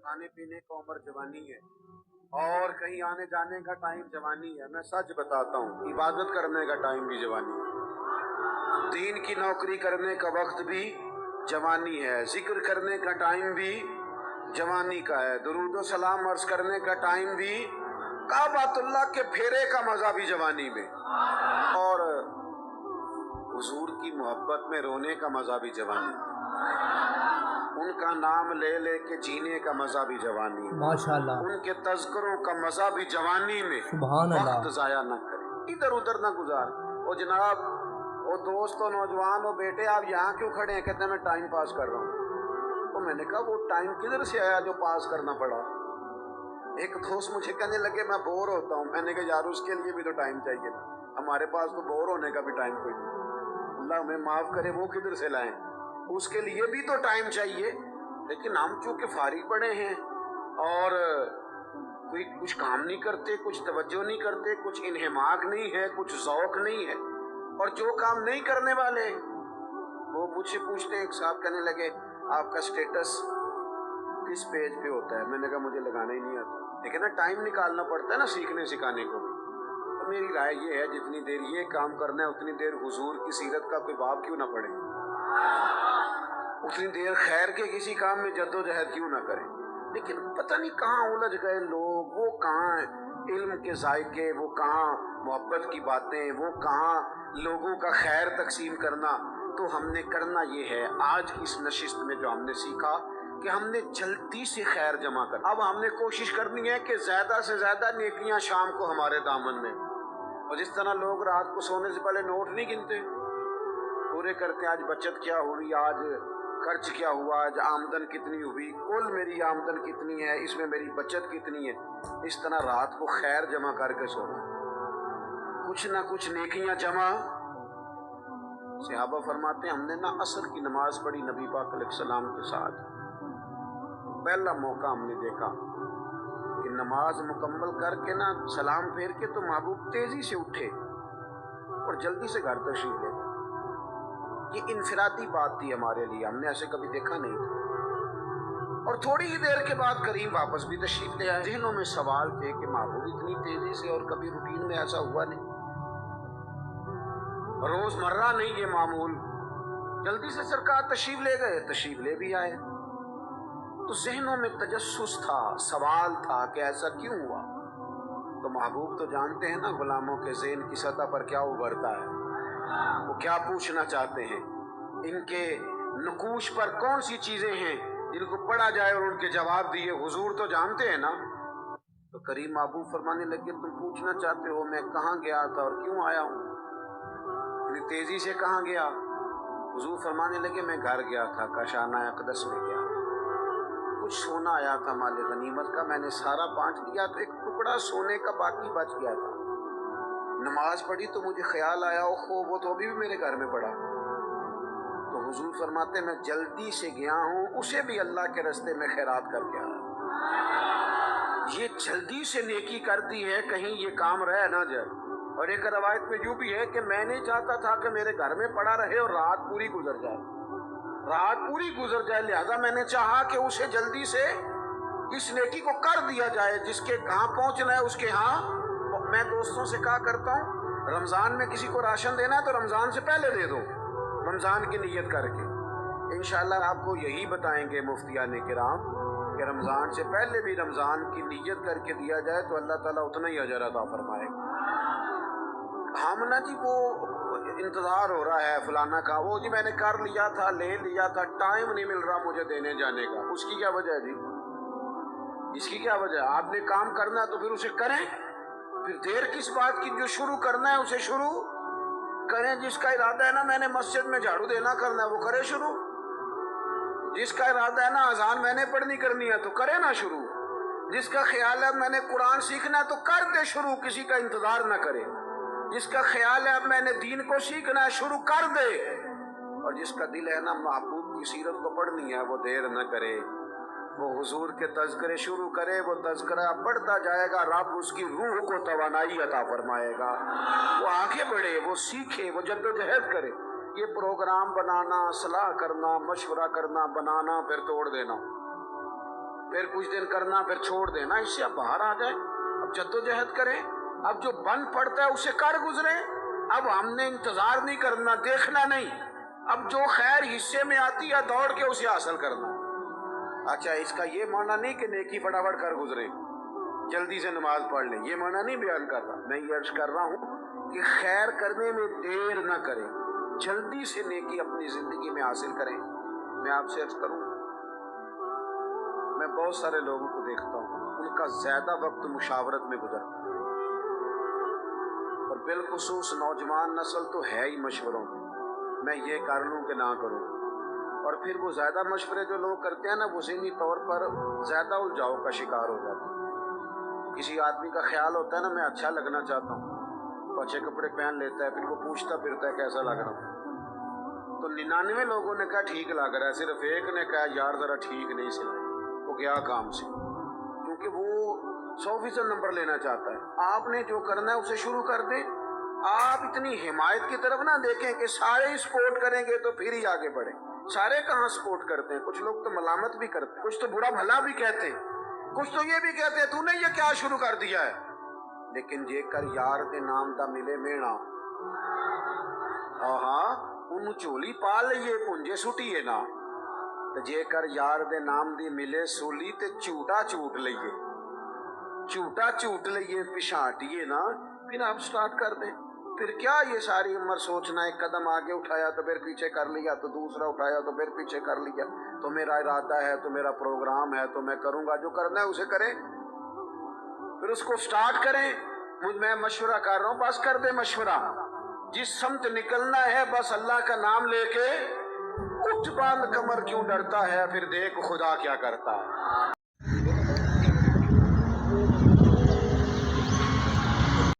खाने पीने का उम्र जवानी है और कहीं आने जाने का टाइम जवानी है। मैं सच बताता हूँ, इबादत करने का टाइम भी जवानी है, दीन की नौकरी करने का वक्त भी जवानी है, जिक्र करने का टाइम भी जवानी का है, दुरूद व सलाम अर्ज करने का टाइम भी, काबातुल्लाह के फेरे का मजा भी जवानी में, और हुजूर की मोहब्बत में रोने का मजा भी जवानी में, उनका नाम ले ले के जीने का मजा भी जवानी में, माशाल्लाह, उनके तज़किरों का मजा भी जवानी में। सुभान अल्लाह। वक्त जाया न करे, इधर उधर न गुजार। ओ जनाब, ओ दोस्त, ओ नौजवान, ओ बेटे, आप यहाँ क्यों खड़े हैं? कहते हैं मैं टाइम पास कर रहा हूँ। तो मैंने कहा वो टाइम किधर से आया जो पास करना पड़ा? एक दोस्त मुझे कहने लगे मैं बोर होता हूँ। मैंने कहा यार उसके लिए भी तो टाइम चाहिए ना, हमारे पास तो बोर होने का भी टाइम कोई नहीं। अल्लाह हमें माफ करे, वो किधर से लाएं? उसके लिए भी तो टाइम चाहिए। लेकिन हम चूंकि फारिग पड़े हैं और कोई कुछ काम नहीं करते, कुछ तवज्जो नहीं करते, कुछ इन्हिमाक नहीं है, कुछ ज़ौक नहीं है, और जो काम नहीं करने वाले वो मुझसे पूछते हैं। एक साहब कहने लगे आपका स्टेटस किस पेज पे होता है? मैंने कहा मुझे लगाना ही नहीं आता। लेकिन ना टाइम निकालना पड़ता है ना सीखने सिखाने को भी। तो मेरी राय ये है, जितनी देर ये काम करना है उतनी देर हुजूर की सीरत का कोई बाब क्यों ना पढ़े, उतनी देर खैर के किसी काम में जद्दोजहद क्यों ना करें। लेकिन पता नहीं कहाँ उलझ गए लोग, वो कहाँ इल्म के जायके, वो कहाँ मोहब्बत की बातें, वो कहाँ लोगों का खैर तकसीम करना। तो हमने करना ये है, आज इस नशिस्त में जो हमने सीखा कि हमने जल्दी से खैर जमा कर, अब हमने कोशिश करनी है कि ज्यादा से ज्यादा नेकियां शाम को हमारे दामन में। और जिस तरह लोग रात को सोने से पहले नोट नहीं गिनते, पूरे करते आज बचत क्या हुई, आज खर्च क्या हुआ, आज आमदन कितनी हुई, कुल मेरी आमदन कितनी है, इसमें मेरी बचत कितनी है। इस तरह रात को खैर जमा करके सोना, कुछ ना कुछ नेकियां जमा। सहाबा फरमाते हैं हमने ना असर की नमाज पढ़ी नबी पाक अलैहिस्सलाम के साथ, पहला मौका हमने देखा कि नमाज मुकम्मल करके ना सलाम फेर के तो महबूब तेजी से उठे और जल्दी से घर तशरीफ ले गए। ये इनफरादी बात थी हमारे लिए, हमने ऐसे कभी देखा नहीं था। और थोड़ी ही देर के बाद करीम वापस भी तशरीफ ले आए। जहनों में सवाल थे कि महबूब इतनी तेजी से, और कभी रूटीन में ऐसा हुआ नहीं, रोजमर्रा नहीं ये मामूल। जल्दी से सरकार तशरीफ ले गए, तशरीफ ले भी आए। तो जहनों में तजस्सुस था, सवाल था कि ऐसा क्यों हुआ। तो महबूब तो जानते हैं ना गुलामों के ज़हन की सतह पर क्या उभरता है, वो क्या पूछना चाहते हैं, इनके नकूश पर कौन सी चीजें हैं जिनको पढ़ा जाए और उनके जवाब दिए। हुजूर तो जानते हैं ना। तो करीम महबूब फरमाने लगे तुम पूछना चाहते हो मैं कहाँ गया था और क्यों आया हूँ, इतनी तेजी से कहाँ गया? हुजूर फरमाने लगे मैं घर गया था, काशाना अक़दस में गया, कुछ सोना आया था माले गनीमत का, मैंने सारा बांट दिया, तो एक टुकड़ा सोने का बाकी बच गया था। नमाज पढ़ी तो मुझे ख्याल आया ओहो वो तो अभी भी मेरे घर में पड़ा। तो हुजूर फरमाते मैं जल्दी से गया हूँ, उसे भी अल्लाह के रास्ते में खैरात करके आया। ये जल्दी से नेकी कर दी है, कहीं ये काम रह ना जाए। और एक रवायत में यूं भी है कि मैं नहीं चाहता था कि मेरे घर में पड़ा रहे और रात पूरी गुजर जाए, रात पूरी गुजर जाए, लिहाजा मैंने चाहा कि उसे जल्दी से इस नेकी को कर दिया जाए। जिसके कहाँ पहुंचना है उसके यहाँ। मैं दोस्तों से कहा करता हूँ रमजान में किसी को राशन देना है तो रमजान से पहले दे दो, रमजान की नियत करके। इंशाअल्लाह आपको यही बताएंगे मुफ्तियाने किराम कि रमजान से पहले भी रमजान की नियत करके दिया जाए तो अल्लाह ताला उतना ही अजर अता फरमाएगा। हम ना जी वो इंतजार हो रहा है फलाना का, वो जी मैंने कर लिया था, ले लिया था, टाइम नहीं मिल रहा मुझे देने जाने का। उसकी क्या वजह है जी, इसकी क्या वजह? आपने काम करना है तो फिर उसे करें, फिर देर किस बात की? जो शुरू करना है उसे शुरू करें। जिसका इरादा है ना मैंने मस्जिद में झाड़ू देना करना है वो करे शुरू। जिसका इरादा है ना अजान मैंने पढ़नी करनी है तो करे ना शुरू। जिसका ख्याल है मैंने कुरान सीखना है तो कर दे शुरू, किसी का इंतजार ना करे। जिसका ख्याल है अब मैंने दीन को सीखना है शुरू कर दे। और जिसका दिल है ना महबूब की सीरत को पढ़नी है वो देर न करे, वो हुजूर के तज़किरे शुरू करे, वो तज़किरा बढ़ता जाएगा, रब उसकी रूह को तवानाई अता फरमाएगा, वो आगे बढ़े, वो सीखे, वो जद्दोजहद करे। ये प्रोग्राम बनाना, सलाह करना, मशवरा करना, बनाना फिर तोड़ देना, फिर कुछ दिन करना, फिर छोड़ देना, इससे अब बाहर आ जाए। अब जद्दोजहद करें, अब जो बन पड़ता है उसे कर गुजरे। अब हमने इंतजार नहीं करना, देखना नहीं, अब जो खैर हिस्से में आती है दौड़ के उसे हासिल करना। अच्छा, इसका ये माना नहीं कि नेकी फटाफट कर गुजरे, जल्दी से नमाज पढ़ लें, ये माना नहीं बयान कर रहा। मैं ये अर्ज कर रहा हूँ कि खैर करने में देर ना करें, जल्दी से नेकी अपनी जिंदगी में हासिल करें। मैं आपसे अर्ज करूँ, मैं बहुत सारे लोगों को देखता हूँ, उनका ज्यादा वक्त मुशावरत में गुजरता है, और बिलखुसूस नौजवान नस्ल तो है ही मशवरों में, मैं ये कर लूँ कि ना करूँ। और फिर वो ज्यादा मशवरे जो लोग करते हैं ना, वो ज़हनी तौर पर ज्यादा उलझाव का शिकार हो जाते हैं। किसी आदमी का ख्याल होता है ना, मैं अच्छा लगना चाहता हूँ, तो अच्छे कपड़े पहन लेता है, फिर वो पूछता फिरता है कैसा लग रहा हूँ। तो 99 लोगों ने कहा ठीक लग रहा है, सिर्फ एक ने कहा यार जरा ठीक नहीं सिला, वो गया काम से, क्योंकि वो 100% नंबर लेना चाहता है। आपने जो करना है उसे शुरू कर दें। आप इतनी हिमायत की तरफ ना देखें कि सारे सपोर्ट करेंगे तो फिर ही आगे बढ़े। सारे कहाँ सपोर्ट करते हैं, कुछ लोग तो मलामत भी करते हैं, कुछ तो बुरा भला भी कहते हैं, कुछ तो ये भी कहते हैं तूने ये क्या शुरू कर दिया है। लेकिन जे कर यार के नाम दा मिले मेणा, हाँ उन्हें झोली पा लइए पुंजे सुटिए ना, तो जे कर यार दे नाम दी मिले सूली ते झूठा झूठ लइए, झूठा झूठ लइए, पिछाटिए ना, फिर आप स्टार्ट कर दें। फिर क्या ये सारी उम्र सोचना, एक कदम आगे उठाया तो फिर पीछे कर लिया, तो दूसरा उठाया तो फिर पीछे कर लिया। तो मेरा इरादा है, तो मेरा प्रोग्राम है, तो मैं करूंगा, जो करना है उसे करें, फिर उसको स्टार्ट करें। मैं मशवरा कर रहा हूँ, बस कर दे मशवरा, जिस समत निकलना है बस अल्लाह का नाम लेके, उठ बांध कमर क्यों डरता है, फिर देख खुदा क्या करता है।